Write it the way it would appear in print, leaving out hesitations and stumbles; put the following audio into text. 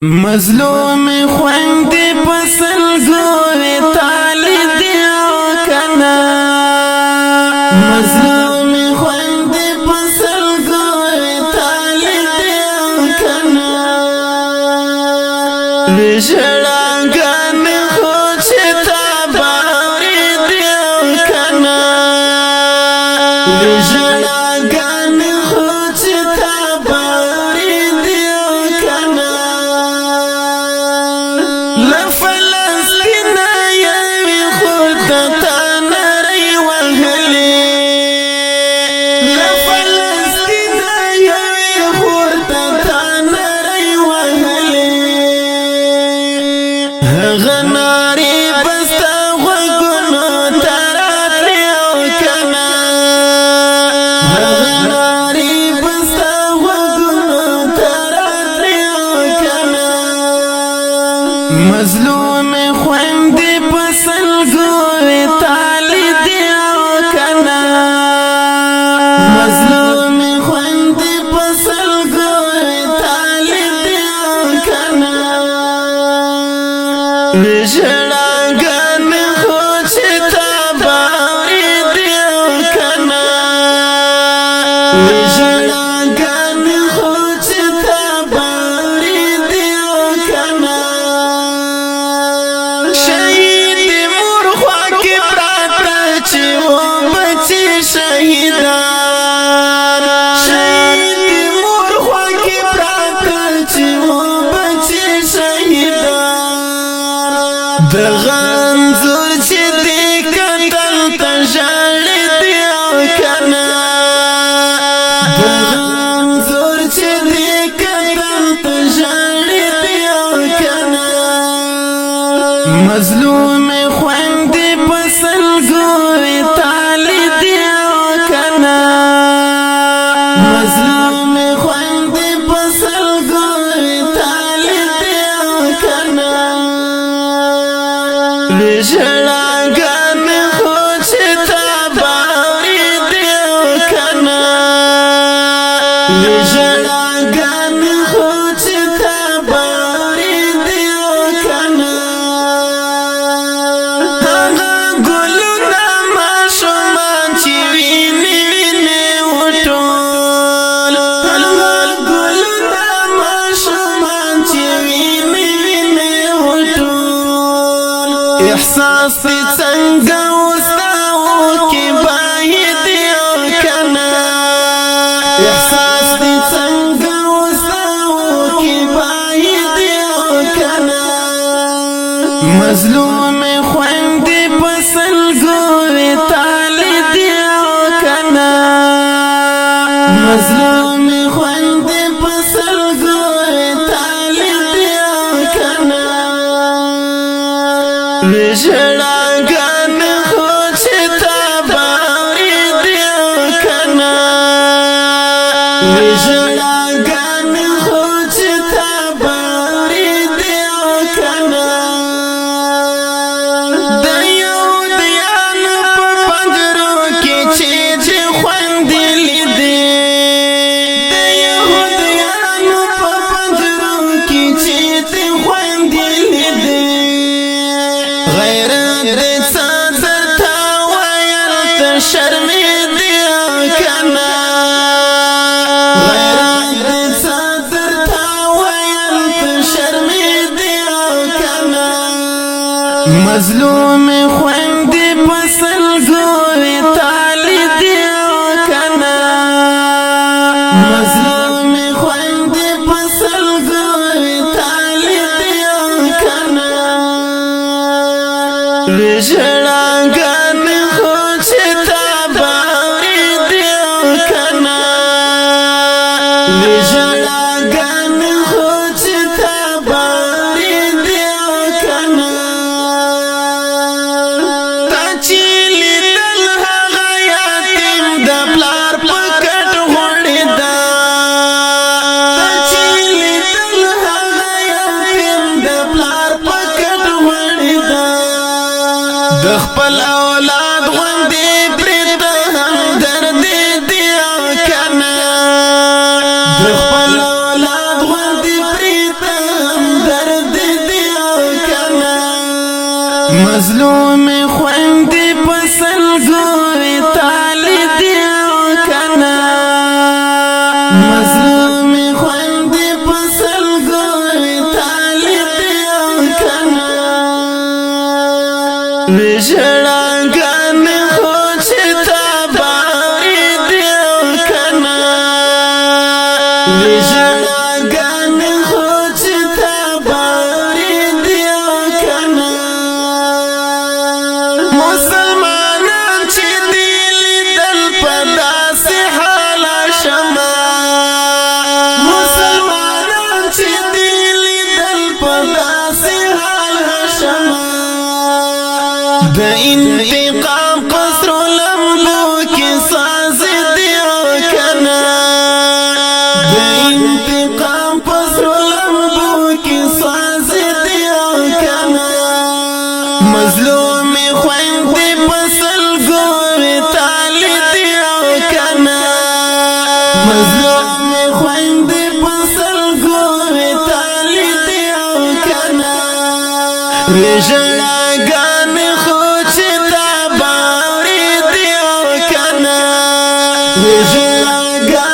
مظلوم خوندې پسل ګوي تالی دیو کنا مظلوم خوندې پسل ګوي تالی دیو کنا وشړاګان خو چې تا باورې دیو کنا وشړاګان خو چې تا باورې دیو کنا لفلسطین یوی خود تا نری وحلی لفلسطین یوی خود تا نری وحلی غناری بستا غگنو تراتریو کنا غناری بستا غگنو تراتریو کنا مظلوم خوندې پسل ګوي تالی دیو کنا مظلوم خوندې پسل ګوي تالی دیو کنا وشړاګان خو چې تا باورې دیو کنا وشړاګان خو چې تا باورې دیو کنا شهید مور خوا کې پراته چې و بچي شهیدان شهید مور خوا کې پراته چې و بچي شهیدان د غنزور چې دې قتل ته ژاړې دیو کنا د غنزور چې دې قتل ته ژاړې دیو کنا مظلوم خوندې پسل ګوي تالی دیو کنا مظلوم خوندې پسل ګوي تالی دیو کنا وشړاګان خو چې تا باورې دیو کنا وشړاګان خو چې تا باورې دیو کنا هغه ګلونه ماشومان چې ویني ویني وټول هغه ګلونه ماشومان چې ویني ویني وټول احساس دې څنګه وستاو کې باید دیو کنا احساس دې څنګه وستاو کې باید دیو کنا مظلوم خوندې پسل ګوي تالی دیو کنا مظلوم خوندې پسل ګوي تالی دیو کنا وشړاګان خو چې تا باورې دیو کنا وشړاګان خو چې تا باورې دیو کنا د یهودیان په پنجرو کې چې خوندې لیدې د یهودیان په پنجرو کې چې خوندې لیدې غیرت دې صدر تا ویل ته شرمې دیو کنا غیرت دې صدر تا ویل ته شرمې دیو کنا مظلوم خوندې پسل ګوي تالی دیو کنا مظلوم خوندې پسل ګوي تالی دیو کنا وشړاګان خو چې تا باورې دیو کنا وشړاګان خو چې تا باورې دیو کنا تا چې لیدل هغه یتیم د پلار په کټ غوړې ده تا چې لیدل هغه یتیم د پلار په کټ غوړې ده د خپل اولاد غوندې پرېته همدرد دیو کنا د خپل اولاد غوندې پرېته مظلوم خويندې پسل ګوري تالی دی کنا مظلوم خويندې پسل ګوري تالی دی کنا وژړاګان خو چې تا باورې دی کنا وژړاګان خو چې تا باورې دی کنا مسلمانان چې دی لیدل په داسې حال شمه مسلمانان چې دی لیدل په داسې حال شمه د انتقام قصر لمبو کې ساز دی کنا د انتقام قصر لمبو کې ساز دی کنا مظلوم خويندې پسل ګوري تالی دی کنا مظلوم خويندې پسل ګوري تالی دی کنا رژړاګان خو چې تا باورې دی کنا رژړاګان